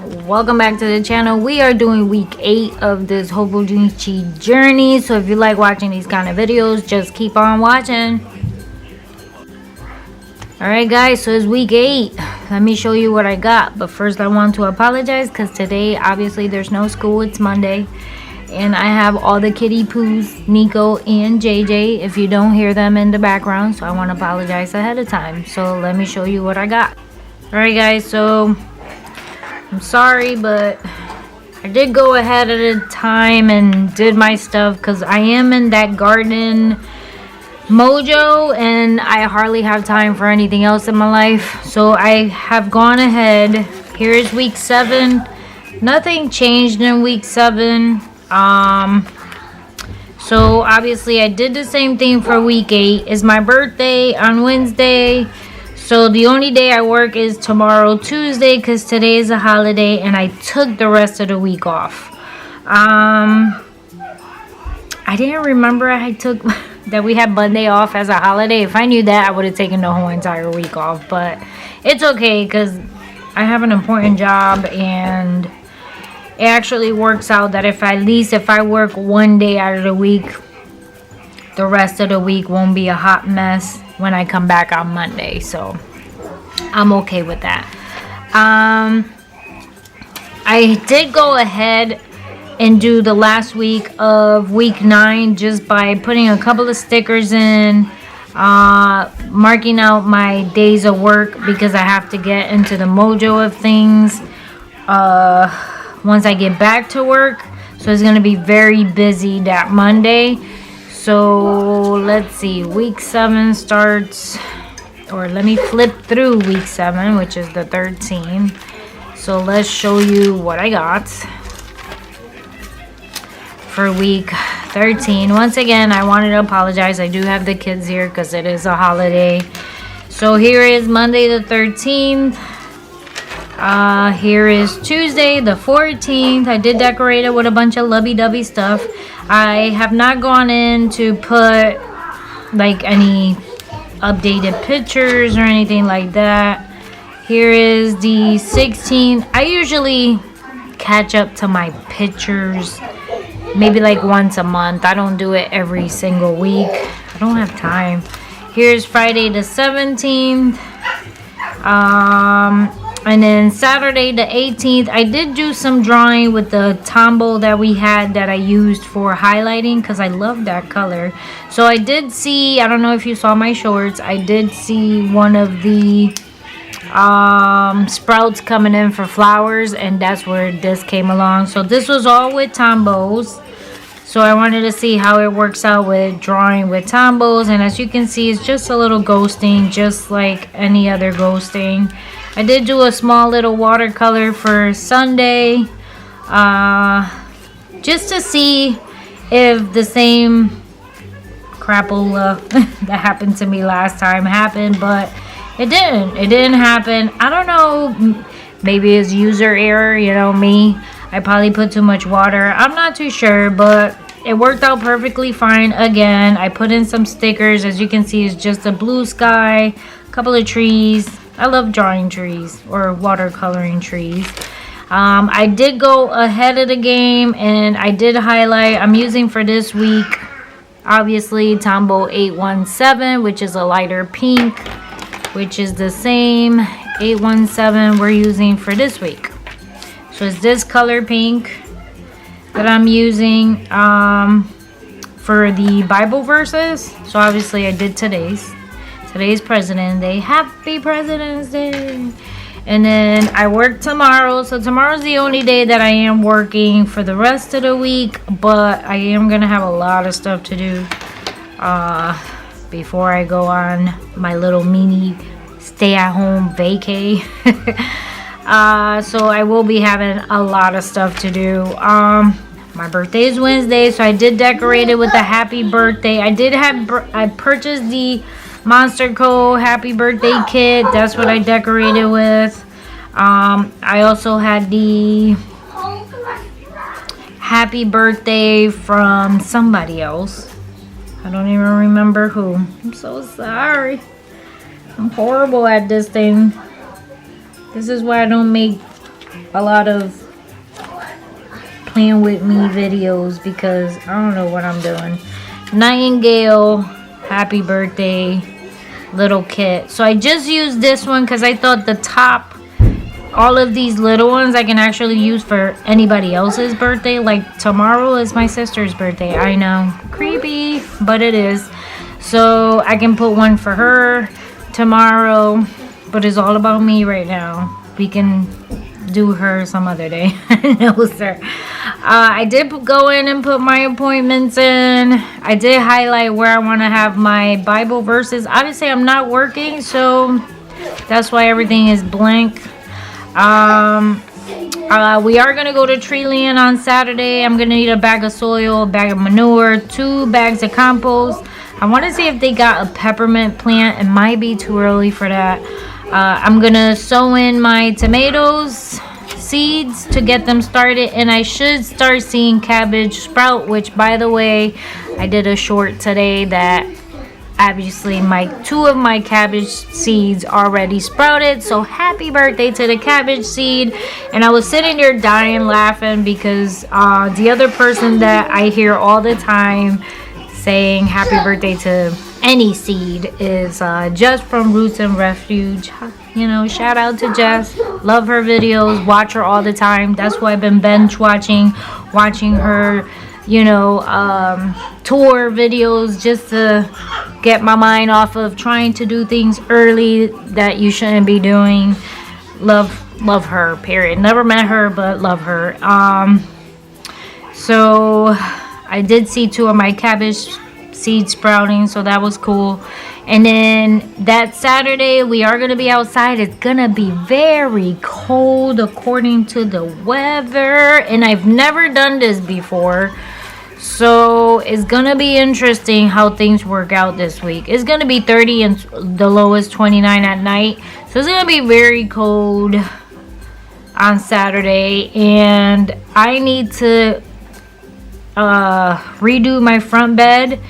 welcome back to the channel. We are doing week 8 of this hobonichi journey, so if you like watching these kind of videos, just keep on watching. Alright guys, so it's week 8. Let me show you what I got, but first I want to apologize because today obviously there's no school. It's Monday and I have all the kitty poos, Nico and JJ, if you don't hear them in the background, so I want to apologize ahead of time. So let me show you what I got. Alright guys, so I'm sorry, but I did go ahead at a time and did my stuff because I am in that garden mojo and I hardly have time for anything else in my life. So I have gone ahead. Here is week 7. Nothing changed in week 7. So obviously I did the same thing for week 8. It's my birthday on Wednesday. So the only day I work is tomorrow, Tuesday, because today is a holiday and I took the rest of the week off. I didn't remember I took that we had Monday off as a holiday. If I knew that, I would have taken the whole entire week off, but it's okay because I have an important job and it actually works out that if I work one day out of the week, the rest of the week won't be a hot mess when I come back on Monday, so I'm okay with that. I did go ahead and do the last week of week 9 just by putting a couple of stickers in, marking out my days of work because I have to get into the mojo of things once I get back to work. So it's going to be very busy that Monday. So let's see, week 7 starts, or let me flip through week 7, which is the 13th. So let's show you what I got for week 13. Once again, I wanted to apologize. I do have the kids here because it is a holiday. So here is Monday the 13th. Here is Tuesday the 14th. I did decorate it with a bunch of lovey-dovey stuff. I have not gone in to put like any updated pictures or anything like that. Here is the 16th. I usually catch up to my pictures maybe like once a month. I don't do it every single week. I don't have time. Here's Friday the 17th. And then Saturday the 18th, I did do some drawing with the tombow that we had that I used for highlighting because I love that color. So I did see, I don't know if you saw my shorts, I did see one of the sprouts coming in for flowers, and that's where this came along. So this was all with tombows. So I wanted to see how it works out with drawing with tombows, and as you can see, it's just a little ghosting, just like any other ghosting. I did do a small little watercolor for Sunday, just to see if the same crapola that happened to me last time happened, but it didn't happen. I don't know, maybe it's user error, you know me. I probably put too much water. I'm not too sure, but it worked out perfectly fine. Again, I put in some stickers. As you can see, it's just a blue sky, a couple of trees. I love drawing trees or watercoloring trees. I did go ahead of the game and I did highlight. I'm using for this week, obviously, Tombow 817, which is a lighter pink, which is the same 817 we're using for this week. So it's this color pink that I'm using for the Bible verses. So obviously I did today's President's Day. Happy President's Day. And then I work tomorrow. So tomorrow's the only day that I am working for the rest of the week. But I am going to have a lot of stuff to do before I go on my little mini stay-at-home vacay. So I will be having a lot of stuff to do. My birthday is Wednesday, so I did decorate it with a happy birthday. I purchased the Monster Co. happy birthday kit. That's what I decorated with. I also had the happy birthday from somebody else. I don't even remember who. I'm so sorry. I'm horrible at this thing. This is why I don't make a lot of playing with me videos because I don't know what I'm doing. Nightingale, happy birthday, little kit. So I just used this one because I thought the top, all of these little ones I can actually use for anybody else's birthday. Like tomorrow is my sister's birthday. I know, creepy, but it is. So I can put one for her tomorrow, but it's all about me right now. We can do her some other day. No, sir. I did go in and put my appointments in. I did highlight where I want to have my Bible verses. Obviously, I'm not working, so that's why everything is blank. We are going to go to Treeland on Saturday. I'm going to need a bag of soil, a bag of manure, 2 bags of compost. I want to see if they got a peppermint plant. It might be too early for that. I'm going to sow in my tomatoes seeds to get them started, and I should start seeing cabbage sprout, which, by the way, I did a short today that obviously 2 of my cabbage seeds already sprouted. So happy birthday to the cabbage seed. And I was sitting there dying laughing because the other person that I hear all the time saying happy birthday to any seed is Jess from Roots and Refuge. You know, shout out to Jess. Love her videos, watch her all the time. That's why I've been binge watching her, you know, tour videos, just to get my mind off of trying to do things early that you shouldn't be doing. Love her, period. Never met her, but love her. So I did see 2 of my cabbage seeds sprouting, so that was cool. And then that Saturday we are going to be outside. It's going to be very cold according to the weather, and I've never done this before, so it's going to be interesting how things work out this week. It's going to be 30 and the lowest 29 at night, so it's going to be very cold on Saturday, and I need to redo my front bed,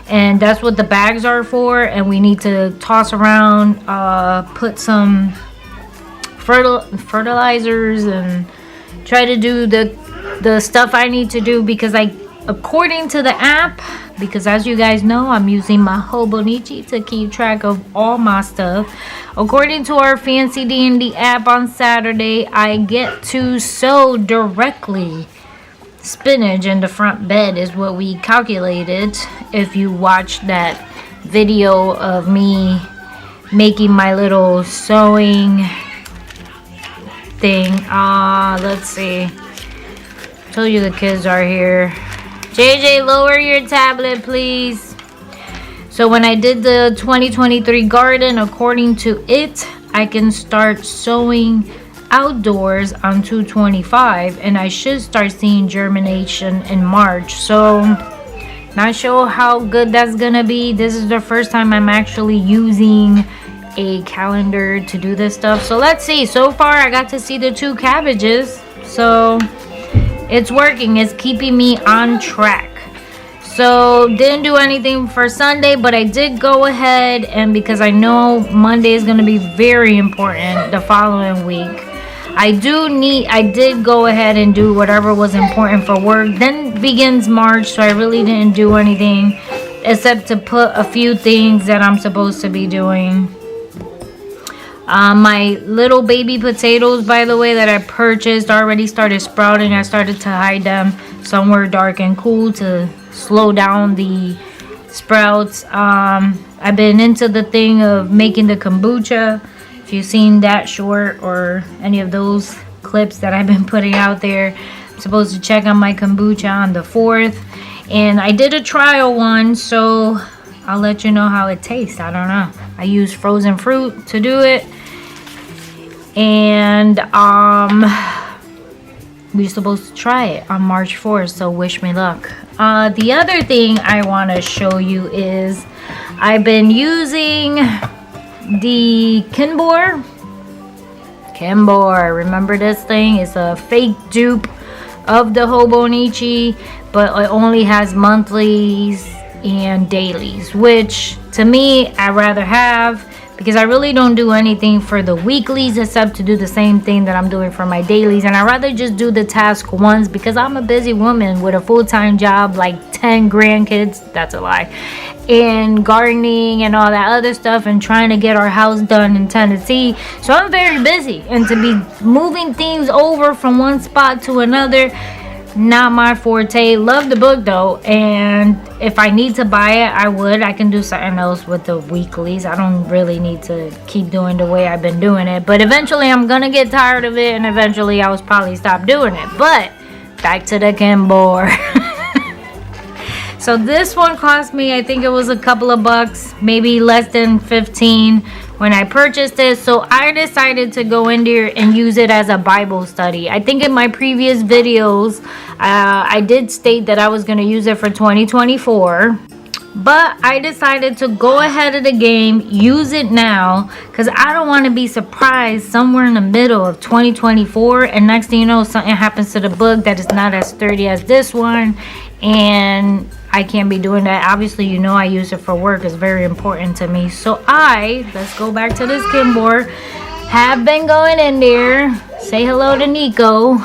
and that's what the bags are for. And we need to toss around, put some fertilizers and try to do the stuff I need to do, because according to the app, because as you guys know, I'm using my hobonichi to keep track of all my stuff. According to our fancy D&D app on Saturday, I get to sow directly spinach in the front bed, is what we calculated. If you watch that video of me making my little sewing thing, let's see, told you the kids are here. JJ, lower your tablet, please. So when I did the 2023 garden, according to it, I can start sowing outdoors on 2/25, and I should start seeing germination in March. So not sure how good that's gonna be. This is the first time I'm actually using a calendar to do this stuff, so let's see. So far I got to see the 2 cabbages, so it's working. It's keeping me on track. So didn't do anything for Sunday, but I did go ahead, and because I know Monday is going to be very important the following week, I did go ahead and do whatever was important for work. Then begins March, so I really didn't do anything except to put a few things that I'm supposed to be doing. My little baby potatoes, by the way, that I purchased already started sprouting. I started to hide them somewhere dark and cool to slow down the sprouts. I've been into the thing of making the kombucha. If you've seen that short or any of those clips that I've been putting out there, I'm supposed to check on my kombucha on the 4th. And I did a trial one, so I'll let you know how it tastes. I don't know. I used frozen fruit to do it. And we're supposed to try it on March 4th, so wish me luck. The other thing I want to show you is I've been using the Kinbor. Remember this thing? It's a fake dupe of the hobonichi, but it only has monthlies and dailies, which to me I'd rather have, because I really don't do anything for the weeklies except to do the same thing that I'm doing for my dailies. And I'd rather just do the task once because I'm a busy woman with a full-time job, like 10 grandkids. That's a lie. And gardening and all that other stuff, and trying to get our house done in Tennessee. So I'm very busy, and to be moving things over from one spot to another, not my forte. Love the book though, and if I need to buy it, I would. I can do something else with the weeklies. I don't really need to keep doing the way I've been doing it, but eventually I'm gonna get tired of it, and eventually I will probably stop doing it. But back to the Kimbor. So this one cost me, I think it was a couple of bucks, maybe less than 15 when I purchased it. So I decided to go in there and use it as a Bible study. I think in my previous videos, I did state that I was going to use it for 2024. But I decided to go ahead of the game, use it now, because I don't want to be surprised somewhere in the middle of 2024. And next thing you know, something happens to the book that is not as sturdy as this one. And I can't be doing that. Obviously, you know I use it for work. It's very important to me. So let's go back to this Kimbor. Have been going in there. Say hello to Nico.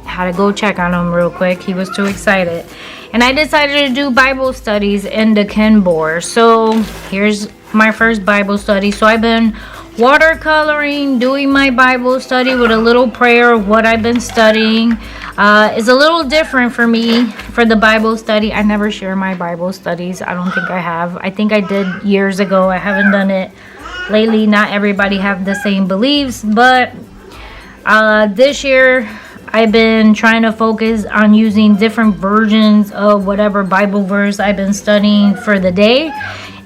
Had to go check on him real quick. He was too excited. And I decided to do Bible studies in the Kimbor. So here's my first Bible study. So I've been watercoloring, doing my Bible study with a little prayer of what I've been studying. It's a little different for me for the Bible study. I never share my Bible studies. I don't think I have. I think I did years ago. I haven't done it lately. Not everybody have the same beliefs, but this year I've been trying to focus on using different versions of whatever Bible verse I've been studying for the day.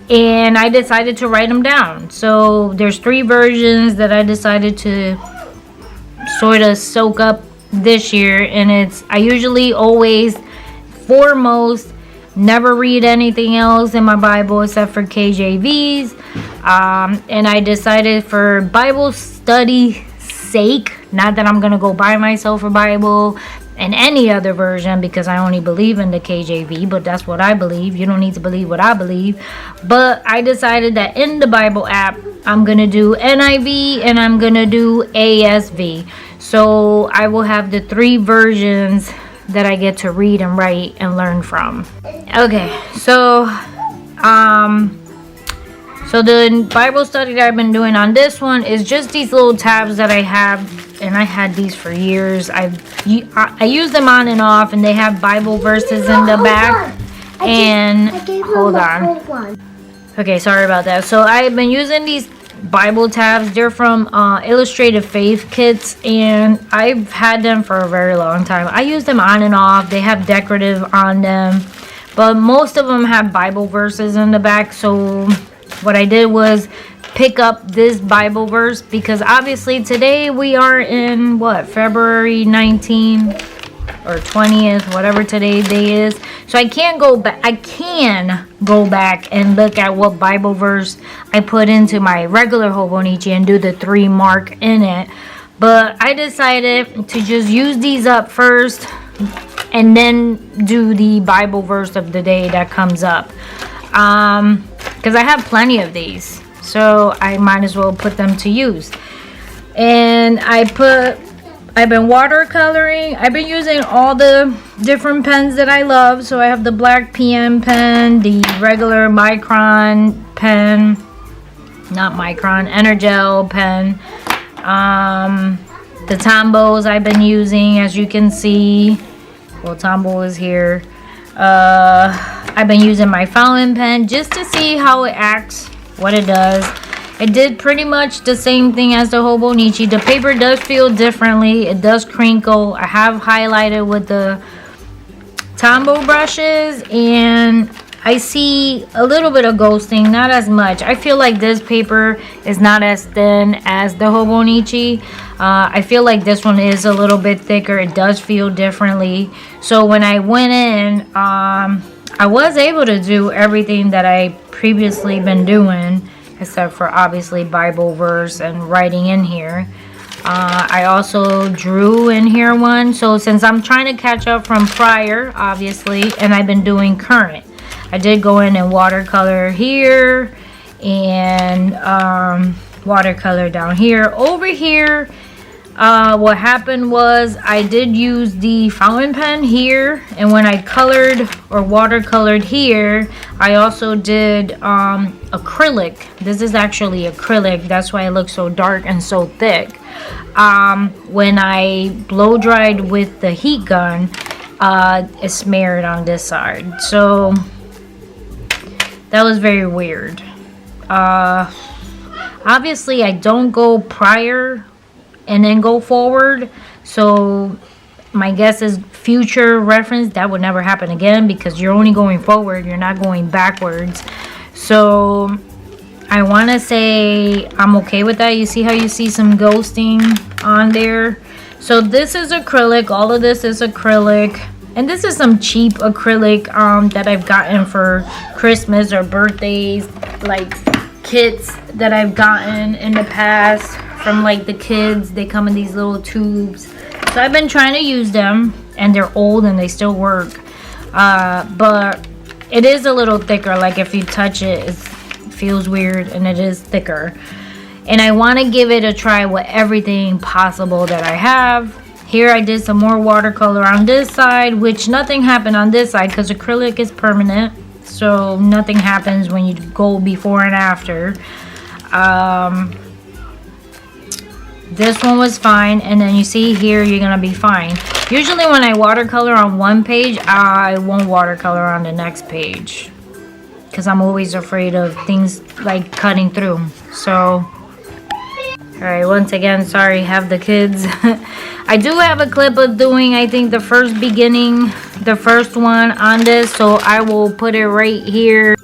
And I decided to write them down. So there's 3 versions that I decided to sort of soak up this year. And I usually always foremost never read anything else in my Bible except for KJVs. And I decided for Bible study sake, not that I'm going to go buy myself a Bible and any other version, because I only believe in the KJV, but that's what I believe. You don't need to believe what I believe. But I decided that in the Bible app, I'm going to do NIV and I'm going to do ASV. So I will have the 3 versions that I get to read and write and learn from. Okay, so the Bible study that I've been doing on this one is just these little tabs that I have, and I had these for years. I use them on and off, and they have Bible verses in the back. Hold on. Okay, sorry about that. So I've been using these Bible tabs. They're from Illustrated Faith Kits, and I've had them for a very long time. I use them on and off. They have decorative on them, but most of them have Bible verses in the back. So what I did was pick up this Bible verse, because obviously today we are in February 19th or 20th, whatever today's day is. So I can't go back. I can go back and look at what Bible verse I put into my regular hobonichi and do the 3 mark in it. But I decided to just use these up first and then do the Bible verse of the day that comes up. Because I have plenty of these, so I might as well put them to use. And I've been watercoloring. I've been using all the different pens that I love. So I have the black PM pen, the regular Micron pen, not Micron, Energel pen, the Tombos I've been using, as you can see. Well, Tombow is here. I've been using my fountain pen just to see how it acts, what it does. It did pretty much the same thing as the hobonichi. The paper does feel differently. It does crinkle. I have highlighted with the Tombow brushes, and I see a little bit of ghosting, not as much. I feel like this paper is not as thin as the hobonichi. I feel like this one is a little bit thicker. It does feel differently. So when I went in, I was able to do everything that I previously been doing, except for obviously Bible verse and writing in here. I also drew in here one. So since I'm trying to catch up from prior, obviously, and I've been doing current. I did go in and watercolor here and watercolor down here. Over here, what happened was I did use the fountain pen here, and when I colored or watercolored here, I also did acrylic. This is actually acrylic, that's why it looks so dark and so thick. When I blow dried with the heat gun, it smeared on this side, so that was very weird. Obviously I don't go prior and then go forward, so my guess is future reference that would never happen again, because you're only going forward, you're not going backwards. So I want to say I'm okay with that. You see how you see some ghosting on there? So this is acrylic, all of this is acrylic, and this is some cheap acrylic that I've gotten for Christmas or birthdays, like kits that I've gotten in the past from like the kids. They come in these little tubes, so I've been trying to use them, and they're old and they still work, but it is a little thicker. Like if you touch it, it feels weird, and it is thicker, and I want to give it a try with everything possible that I have. Here I did some more watercolor on this side, which nothing happened on this side because acrylic is permanent, so nothing happens when you go before and after. This one was fine, and then you see here you're gonna be fine. Usually when I watercolor on one page, I won't watercolor on the next page because I'm always afraid of things like cutting through. So alright, once again, sorry, have the kids. I do have a clip of doing, I think, the first one on this, so I will put it right here.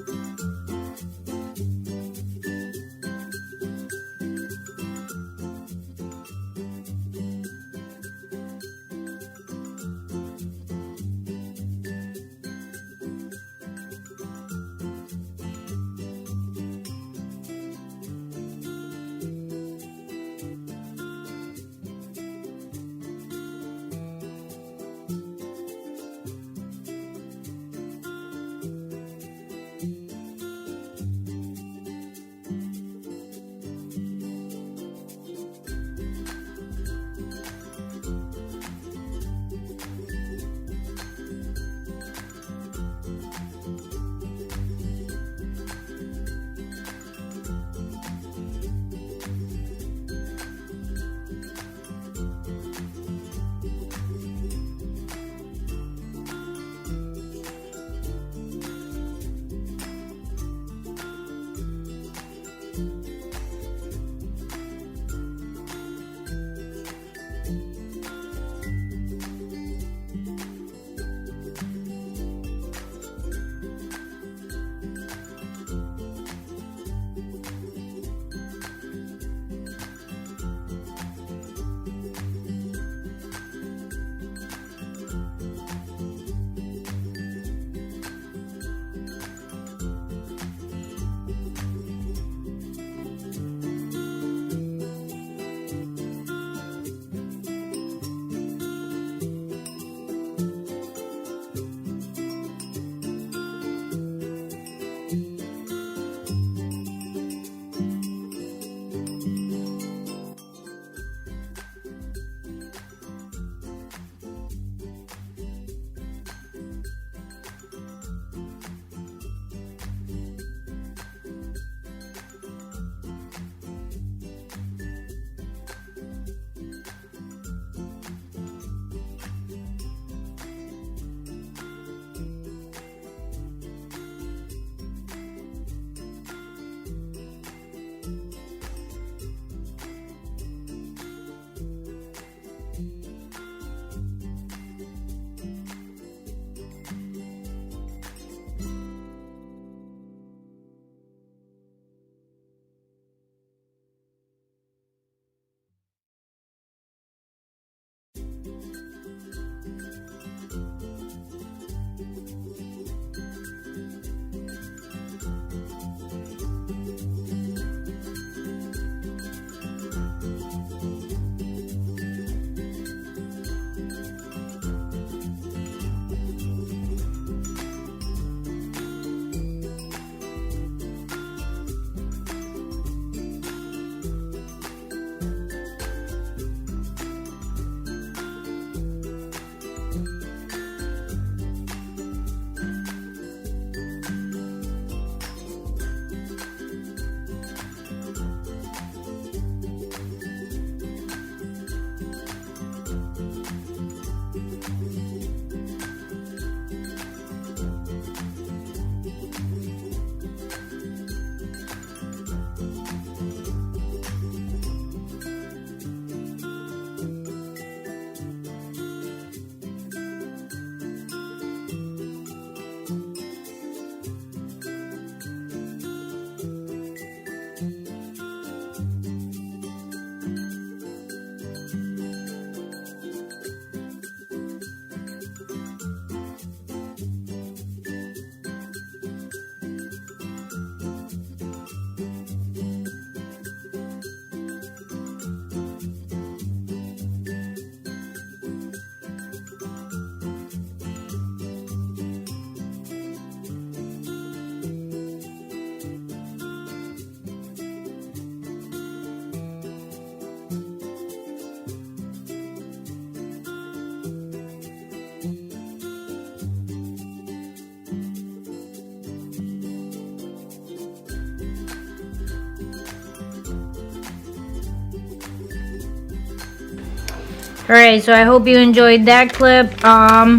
Alright, so I hope you enjoyed that clip.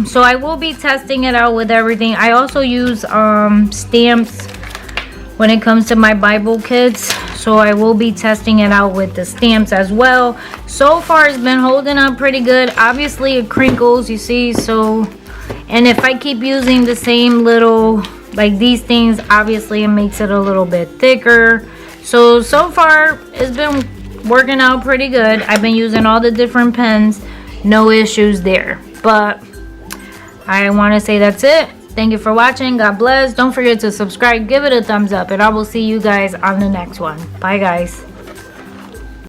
So I will be testing it out with everything. I also use stamps when it comes to my Bible kits. So I will be testing it out with the stamps as well. So far it's been holding up pretty good. Obviously it crinkles, you see, so, and if I keep using the same little, like these things, obviously it makes it a little bit thicker. So far it's been working out pretty good. I've been using all the different pens, no issues there. But I want to say that's it. Thank you for watching. God bless. Don't forget to subscribe, give it a thumbs up, and I will see you guys on the next one. Bye guys.